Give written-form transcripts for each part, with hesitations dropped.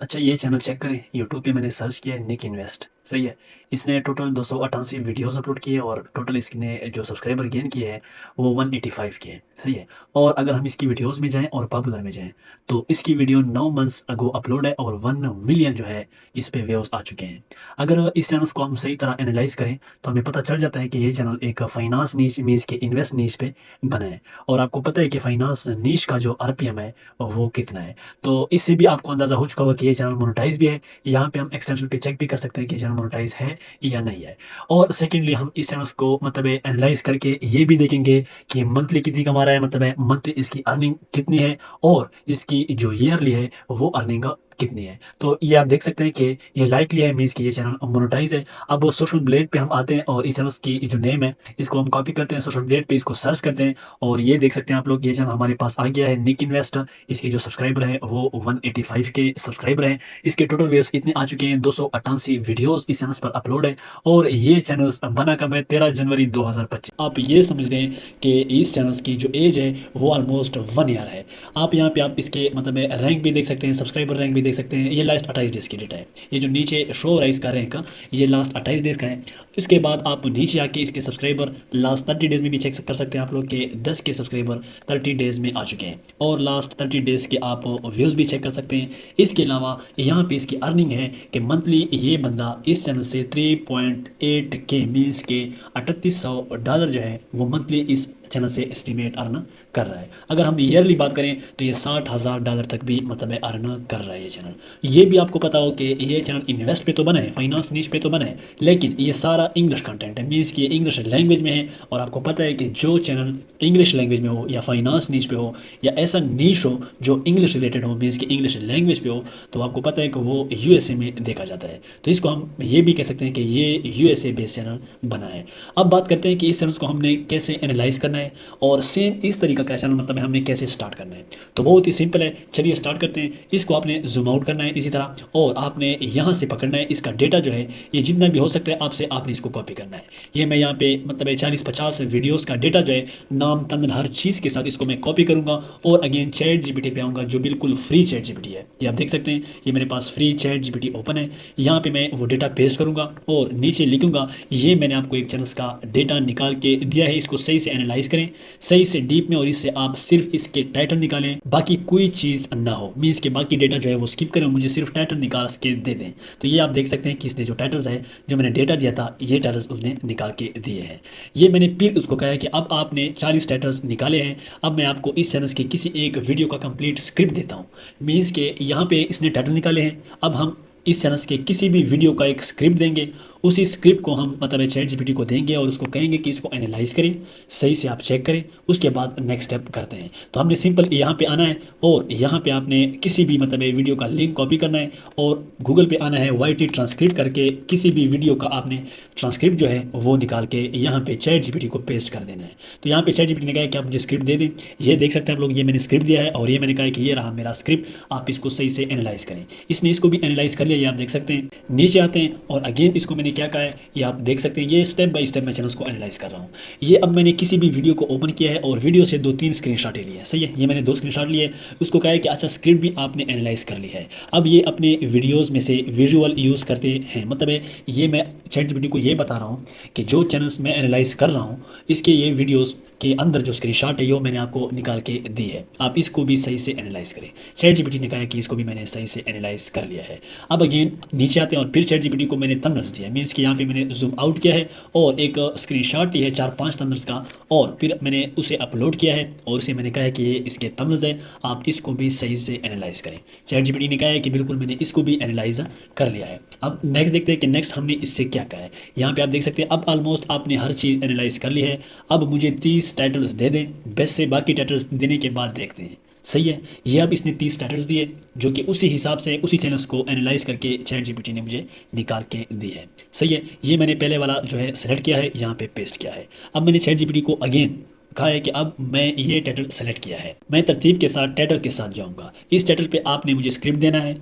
अच्छा, ये channel check करें। यूट्यूब पे मैंने सर्च किया है निक इन्वेस्ट, सही है। इसने टोटल 288 वीडियोस अपलोड किए और टोटल इसने जो सब्सक्राइबर गेन किए हैं वो 185 के हैं, सही है। और अगर हम इसकी वीडियोस में जाएं और पॉपुलर में जाएं तो इसकी वीडियो 9 मंथ्स अगो अपलोड है और 1 मिलियन जो है इस पे व्यूज आ चुके हैं। अगर इस चैनल को हम सही तरह एनालाइज करें तो हमें पता चल जाता है कि ये चैनल एक फाइनेंस नीच मीन्स के इन्वेस्ट नीच पे बना है। और आपको पता है कि फाइनेंस नीच का जो आरपीएम है वो कितना है। तो इससे भी आपको अंदाज़ा हो चुका होगा कि ये चैनल मोनेटाइज भी है। यहाँ पे हम एक्सटेंशन पे चेक भी कर सकते हैं कि चैनल मोनेटाइज है या नहीं है। और सेकेंडली हम इस चैनल्स को मतलब एनालाइज करके ये भी देखेंगे कि मंथली कितनी कमा रहा है, मतलब है मंथली इसकी अर्निंग कितनी है और इसकी जो ईयरली है वो अर्निंग कितनी है। तो ये आप देख सकते हैं कि ये लाइकली है, मीन्स कि ये चैनल मोनेटाइज है। अब वो सोशल ब्लेड पे हम आते हैं और इस चैनल की जो नेम है इसको हम कॉपी करते हैं, सोशल ब्लेड पे इसको सर्च करते हैं और ये देख सकते हैं आप लोग, ये चैनल हमारे पास आ गया है निक इन्वेस्ट। इसके जो सब्सक्राइबर है वो 185 के सब्सक्राइबर हैं। इसके टोटल व्यूअर्स इतने आ चुके हैं, 288 वीडियोस इस चैनल पर अपलोड है। और ये चैनल बना कब है? 13 जनवरी 2025। आप ये समझ लें कि इस चैनल की जो एज है वो ऑलमोस्ट 1 ईयर है। आप यहाँ पे आप इसके मतलब रैंक भी देख सकते हैं, सब्सक्राइबर रैंक भी देख सकते हैं। ये लास्ट 28 डेज की डेटा है। ये जो नीचे शो हो रहा है इसका रैंक, ये लास्ट 28 डेज का है। इसके बाद आप नीचे आके इसके सब्सक्राइबर लास्ट 30 डेज में भी चेक कर सकते हैं आप लोग के 10 के सब्सक्राइबर 30 डेज में आ चुके हैं और लास्ट 30 डेज के आप व्यूज़ भी चेक कर सकते हैं। इसके अलावा यहाँ पे इसकी अर्निंग है कि मंथली ये बंदा इस चैनल से 3.8 के मीन्स के $3800 जो है वो मंथली इस चैनल से एस्टिमेट अर्न कर रहा है। अगर हम ईयरली बात करें तो ये $60,000 तक भी मतलब है अर्न कर रहा है ये चैनल। ये भी आपको पता हो कि ये चैनल इन्वेस्ट पे तो बना है, फाइनेंस नीच पे तो बना है, लेकिन ये सारा इंग्लिश कंटेंट है, मीन्स कि ये इंग्लिश लैंग्वेज में है। और आपको पता है कि जो चैनल इंग्लिश लैंग्वेज में हो या फाइनेंस नीच पे हो या ऐसा नीच हो जो इंग्लिश रिलेटेड हो, मीन्स कि इंग्लिश लैंग्वेज पे हो, तो आपको पता है कि वो यूएसए में देखा जाता है। तो इसको हम ये भी कह सकते हैं कि ये यूएसए बेस्ड चैनल बना है। अब बात करते हैं कि इस चैनल को हमने कैसे एनालाइज करना है और सेम इस तरीका का चैनल मतलब हमने कैसे स्टार्ट करना है। तो बहुत ही सिंपल है, चलिए स्टार्ट करते हैं। इसको आपने जूम आउट करना है इसी तरह और आपने यहाँ से पकड़ना है इसका डेटा जो है ये जितना भी हो सकता है आपसे आपने इसको कॉपी करना है। ये मैं यहाँ पे मतलब 40-50 वीडियोस का डेटा जो है नाम तंदन हर चीज़ के साथ इसको मैं कॉपी करूँगा और अगेन चैट जीपीटी पे आऊँगा जो बिल्कुल फ्री चैट जीपीटी है। ये आप देख सकते हैं, ये मेरे पास फ्री चैट जीपीटी ओपन है। यहाँ पे मैं वो डेटा पेस्ट करूँगा और नीचे लिखूँगा ये मैंने आपको एक चैनल का डेटा निकाल के दिया है, इसको सही से एनालाइज करें, सही से डीप में, और इससे आप सिर्फ इसके टाइटल निकालें, बाकी कोई चीज़ ना हो। मीन्स के बाकी डेटा जो है वो स्किप करें, मुझे सिर्फ टाइटल निकाल के दे दें। तो ये आप देख सकते हैं कि इसने जो टाइटल्स है, जो मैंने डेटा दिया था, ये टाइटल्स उसने निकाल के दिए हैं। ये मैंने फिर उसको कहा है कि अब आपने 40 टाइटल्स निकाले हैं, अब मैं आपको इस चैनल के किसी एक वीडियो का कंप्लीट स्क्रिप्ट देता हूँ। मीन्स के यहाँ पे इसने टाइटल निकाले हैं, अब हम इस चैनल के किसी भी वीडियो का एक स्क्रिप्ट देंगे। उसी स्क्रिप्ट को हम मतलब चैट जीपीटी को देंगे और उसको कहेंगे कि इसको एनालाइज करें, सही से आप चेक करें, उसके बाद नेक्स्ट स्टेप करते हैं। तो हमने सिंपल यहाँ पे आना है और यहाँ पे आपने किसी भी मतलब वीडियो का लिंक कॉपी करना है और गूगल पे आना है, वाईटी ट्रांसक्रिप्ट करके किसी भी वीडियो का आपने ट्रांसक्रिप्ट जो है वो निकाल के यहाँ पे चैट जीपीटी को पेस्ट कर देना है। तो यहाँ पे चैट जीपीटी ने कहा कि आप मुझे स्क्रिप्ट दे दें। ये देख सकते हैं आप लोग, ये मैंने स्क्रिप्ट दिया है और ये मैंने कहा कि ये रहा मेरा स्क्रिप्ट, आप इसको सही से एनालाइज करें। इसने इसको भी एनालाइज कर लिया, ये आप देख सकते हैं। नीचे आते हैं और अगेन इसको मैंने क्या कहा है ये आप देख सकते हैं। ये स्टेप बाय स्टेप मैं चैनल्स को एनालाइज कर रहा हूँ। ये अब मैंने किसी भी वीडियो को ओपन किया है और वीडियो से 2-3 स्क्रीनशॉट लिए हैं, सही है। ये मैंने 2 स्क्रीनशॉट लिए, उसको कहा है कि अच्छा स्क्रिप्ट भी आपने एनालाइज कर ली है। अब ये अपने वीडियोज़ में से विजुअल यूज़ करते हैं, मतलब ये मैं चैट जीपीटी को ये बता रहा हूँ कि जो चैनल्स मैं एनालाइज कर रहा हूँ इसके ये वीडियोज़ के अंदर जो स्क्रीनशॉट है ये मैंने आपको निकाल के दी है, आप इसको भी सही से एनालाइज करें। चैट जीपीटी ने कहा है कि इसको भी मैंने सही से एनालाइज कर लिया है। अब अगेन नीचे आते हैं और फिर चैट जीपीटी को मैंने थंबनेल्स दिया, मीन्स कि यहाँ पे मैंने जूम आउट किया है और एक स्क्रीनशॉट लिया है 4-5 थंबनेल्स का और फिर मैंने उसे अपलोड किया है और उसे मैंने कहा है कि ये इसके थंबनेल्स है, आप इसको भी सही से एनालाइज करें। चैट जीपीटी ने कहा है कि बिल्कुल मैंने इसको भी एनालाइज कर लिया है। अब नेक्स्ट देखते हैं कि नेक्स्ट हमने इससे क्या कहा है। यहाँ पे आप देख सकते हैं अब ऑलमोस्ट आपने हर चीज़ एनालाइज कर ली है। अब मुझे 30 टाइटल्स दे दें, बेस्ट से बाकी टाइटल्स देने के बाद देखते हैं, सही है। ये अब इसने 30 टाइटल्स दिए जो कि उसी हिसाब से उसी चैनल्स को एनालाइज करके चैट जीपीटी ने मुझे निकाल के दी है, सही है। ये मैंने पहले वाला जो है सेलेक्ट किया है, यहाँ पे पेस्ट किया है। अब मैंने चैट जीपीटी को अगेन कहा है कि अब मैं ये टाइटल सेलेक्ट किया है, मैं तरतीब के साथ टाइटल के साथ जाऊंगा। इस टाइटल पे आपने मुझे स्क्रिप्ट देना है,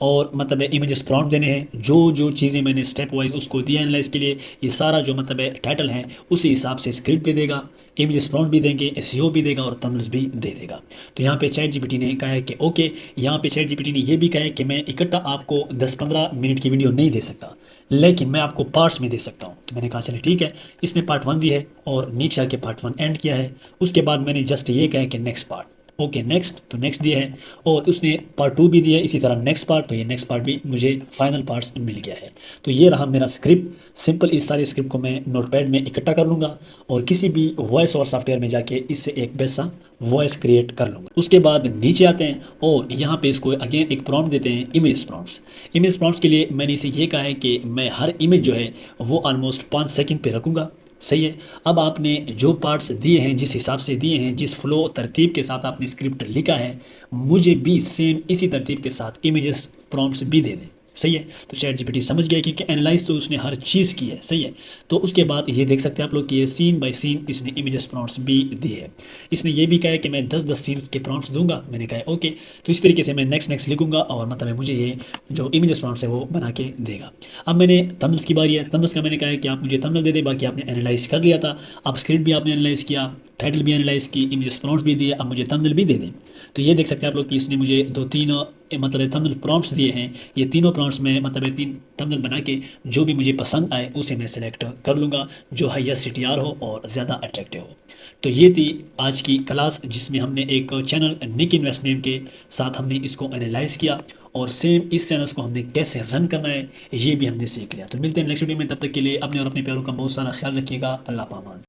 और मतलब है इमेजेस प्रॉम्प्ट देने हैं, जो जो चीज़ें मैंने स्टेप वाइज उसको दिया एनालाइज के लिए, ये सारा जो मतलब है टाइटल है उसी हिसाब से स्क्रिप्ट भी देगा, इमेजेस प्रॉम्प्ट भी देंगे, एसईओ भी देगा और थंबनेल्स भी दे देगा। तो यहाँ पे चैट जीपीटी ने कहा है कि ओके, यहाँ पे चैट जीपीटी ने ये भी कहा है कि मैं इकट्ठा आपको 10-15 मिनट की वीडियो नहीं दे सकता, लेकिन मैं आपको पार्ट्स में दे सकता हूँ। तो मैंने कहा चले ठीक है। इसने पार्ट 1 दी है और नीचे आके पार्ट 1 एंड किया है। उसके बाद मैंने जस्ट ये कहा है कि नेक्स्ट पार्ट, ओके नेक्स्ट, तो नेक्स्ट दिया है। और उसने पार्ट 2 भी दिया है, इसी तरह नेक्स्ट पार्ट, तो ये नेक्स्ट पार्ट भी मुझे फाइनल पार्ट्स मिल गया है। तो ये रहा मेरा स्क्रिप्ट सिंपल। इस सारे स्क्रिप्ट को मैं नोटपैड में इकट्ठा कर लूँगा और किसी भी वॉइस और सॉफ्टवेयर में जाके इससे एक बेस्ट सा वॉइस क्रिएट कर लूँगा। उसके बाद नीचे आते हैं और यहाँ पे इसको अगेन एक प्रॉम्प्ट देते हैं, इमेज प्रॉम्प्ट्स। इमेज प्रॉम्प्ट्स के लिए मैंने इसे ये कहा है कि मैं हर इमेज जो है वो ऑलमोस्ट 5 सेकंड पे रखूँगा। सही है। अब आपने जो पार्ट्स दिए हैं, जिस हिसाब से दिए हैं, जिस फ्लो तरतीब के साथ आपने स्क्रिप्ट लिखा है, मुझे भी सेम इसी तरतीब के साथ इमेजेस प्रॉम्प्ट्स भी दे दें। सही है। तो चैट जीपीटी समझ गया क्योंकि एनालाइज तो उसने हर चीज़ की है। सही है। तो उसके बाद ये देख सकते हैं आप लोग कि ये सीन बाय सीन इसने इमेजेस प्रॉम्प्ट्स भी दिए है। इसने ये भी कहा है कि मैं 10-10 सीन्स के प्रॉम्प्ट्स दूंगा। मैंने कहा ओके। तो इस तरीके से मैं नेक्स्ट नेक्स्ट लिखूंगा और मतलब है मुझे ये जो इमेजेस प्रॉम्प्ट्स है वो बना के देगा। अब मैंने थंबनेल्स की बारी है। थंबनेल्स का मैंने कहा है कि आप मुझे थंबनेल दे दें, बाकी आपने एनालाइज कर लिया था। अब स्क्रिप्ट भी आपने एनालाइज किया, टाइटल भी एनालाइज की, इमेजेस प्रॉम्प्ट्स भी दिए, अब मुझे थंबनेल भी दे दें। तो ये देख सकते हैं आप लोग कि इसने मुझे 2-3 मतलब थंबनेल प्रॉम्प्ट्स दिए हैं। ये तीनों प्रॉम्प्ट्स में मतलब 3 थंबनेल बना के जो भी मुझे पसंद आए उसे मैं सेलेक्ट कर लूँगा, जो हाईएस्ट सीटीआर हो और ज़्यादा अट्रैक्टिव हो। तो ये थी आज की क्लास जिसमें हमने एक चैनल निक इन्वेस्ट नेम के साथ हमने इसको एनालाइज किया और सेम इस चैनल्स को हमने कैसे रन करना है ये भी हमने सीख लिया। तो मिलते हैं नेक्स्ट वीडियो में, तब तक के लिए अपने और अपने प्यारों का बहुत सारा ख्याल रखिएगा। अल्लाह पामान।